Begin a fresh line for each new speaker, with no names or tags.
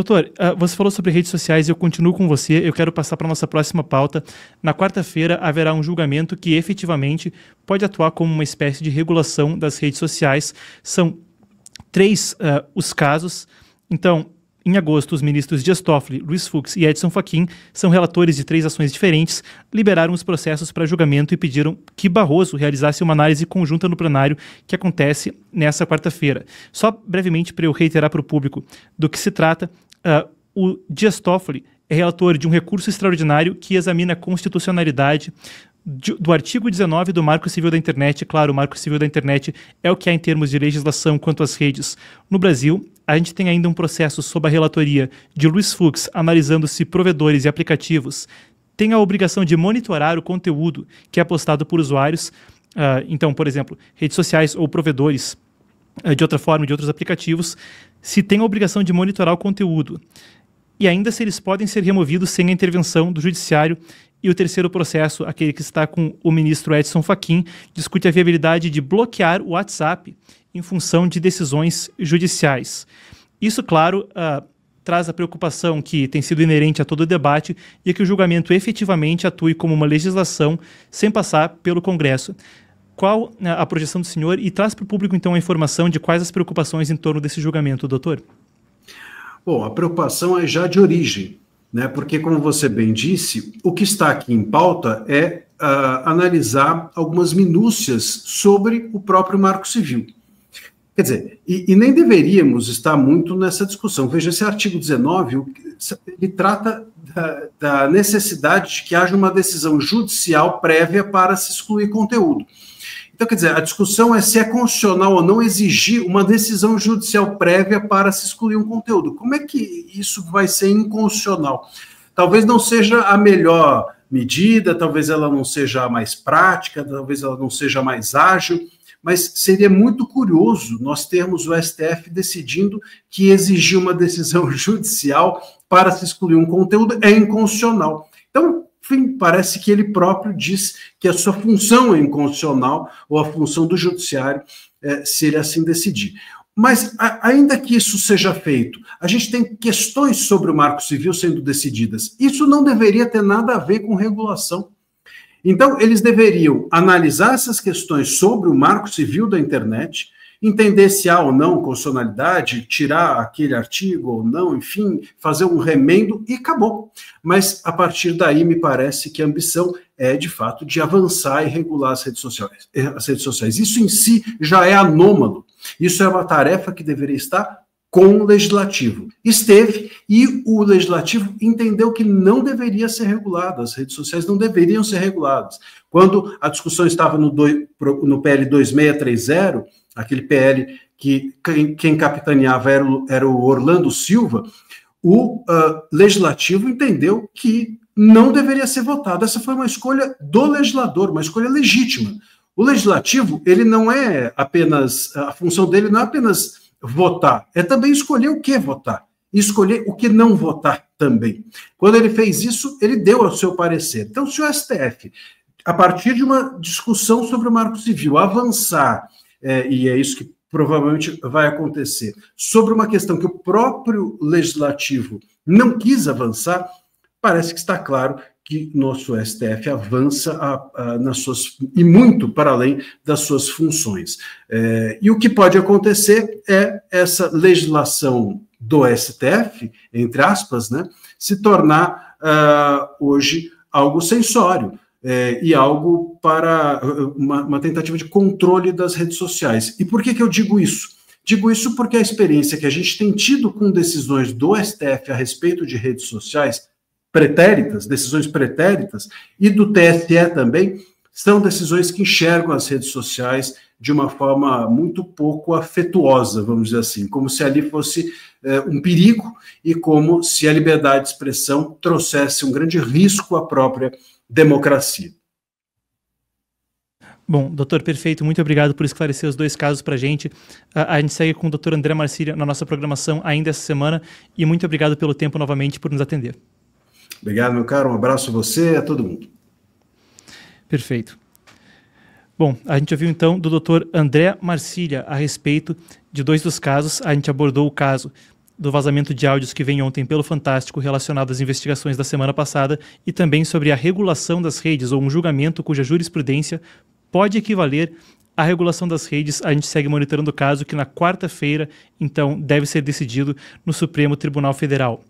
Doutor, você falou sobre redes sociais e eu continuo com você. Eu quero passar para a nossa próxima pauta. Na quarta-feira haverá um julgamento que efetivamente pode atuar como uma espécie de regulação das redes sociais. São três os casos. Então, em agosto, os ministros Dias Toffoli, Luiz Fux e Edson Fachin são relatores de três ações diferentes, liberaram os processos para julgamento e pediram que Barroso realizasse uma análise conjunta no plenário que acontece nessa quarta-feira. Só brevemente para eu reiterar para o público do que se trata, o Dias Toffoli é relator de um recurso extraordinário que examina a constitucionalidade do artigo 19 do Marco Civil da Internet. Claro, o Marco Civil da Internet é o que há em termos de legislação quanto às redes no Brasil. A gente tem ainda um processo sob a relatoria de Luiz Fux, analisando se provedores e aplicativos têm a obrigação de monitorar o conteúdo que é postado por usuários. Então, por exemplo, redes sociais ou provedores, de outra forma, de outros aplicativos, se tem a obrigação de monitorar o conteúdo. E ainda se eles podem ser removidos sem a intervenção do judiciário. E o terceiro processo, aquele que está com o ministro Edson Fachin, discute a viabilidade de bloquear o WhatsApp em função de decisões judiciais. Isso, claro, traz a preocupação que tem sido inerente a todo o debate e que o julgamento efetivamente atue como uma legislação sem passar pelo Congresso. Qual a projeção do senhor? E traz para o público, então, a informação de quais as preocupações em torno desse julgamento, doutor?
Bom, a preocupação é já de origem, né? Porque, como você bem disse, o que está aqui em pauta é analisar algumas minúcias sobre o próprio Marco Civil. Quer dizer, e nem deveríamos estar muito nessa discussão. Veja, esse artigo 19, ele trata da necessidade de que haja uma decisão judicial prévia para se excluir conteúdo. Então, quer dizer, a discussão é se é constitucional ou não exigir uma decisão judicial prévia para se excluir um conteúdo. Como é que isso vai ser inconstitucional? Talvez não seja a melhor medida, talvez ela não seja a mais prática, talvez ela não seja a mais ágil, mas seria muito curioso nós termos o STF decidindo que exigir uma decisão judicial para se excluir um conteúdo é inconstitucional. Então, enfim, parece que ele próprio diz que a sua função é inconstitucional, ou a função do judiciário, se ele assim decidir. Mas, ainda que isso seja feito, a gente tem questões sobre o Marco Civil sendo decididas. Isso não deveria ter nada a ver com regulação. Então, eles deveriam analisar essas questões sobre o Marco Civil da Internet, entender se há ou não constitucionalidade, tirar aquele artigo ou não, enfim, fazer um remendo e acabou. Mas, a partir daí, me parece que a ambição é, de fato, de avançar e regular as redes sociais. Isso em si já é anômalo. Isso é uma tarefa que deveria estar com o Legislativo. Esteve, e o Legislativo entendeu que não deveria ser regulado, as redes sociais não deveriam ser reguladas. Quando a discussão estava no PL 2630, aquele PL que quem capitaneava era o Orlando Silva, o Legislativo entendeu que não deveria ser votado. Essa foi uma escolha do legislador, uma escolha legítima. O Legislativo, ele não é apenas, a função dele não é apenas votar, é também escolher o que votar, e escolher o que não votar também. Quando ele fez isso, ele deu o seu parecer. Então, se o STF, a partir de uma discussão sobre o Marco Civil, avançar, e é isso que provavelmente vai acontecer, sobre uma questão que o próprio Legislativo não quis avançar, parece que está claro que nosso STF avança nas suas, e muito para além das suas funções. E o que pode acontecer é essa legislação do STF, entre aspas, né, se tornar hoje algo censório, e algo para uma tentativa de controle das redes sociais. E por que eu digo isso? Digo isso porque a experiência que a gente tem tido com decisões do STF a respeito de redes sociais pretéritas, decisões pretéritas, e do TSE também, são decisões que enxergam as redes sociais de uma forma muito pouco afetuosa, vamos dizer assim, como se ali fosse um perigo e como se a liberdade de expressão trouxesse um grande risco à própria democracia.
Bom, doutor, perfeito. Muito obrigado por esclarecer os dois casos para a gente. A gente segue com o doutor André Marcília na nossa programação ainda essa semana e muito obrigado pelo tempo novamente por nos atender.
Obrigado, meu caro. Um abraço a você e a todo mundo.
Perfeito. Bom, a gente ouviu então do doutor André Marcília a respeito de dois dos casos. A gente abordou o caso do vazamento de áudios que vem ontem pelo Fantástico relacionado às investigações da semana passada e também sobre a regulação das redes ou um julgamento cuja jurisprudência pode equivaler à regulação das redes. A gente segue monitorando o caso que na quarta-feira, então, deve ser decidido no Supremo Tribunal Federal.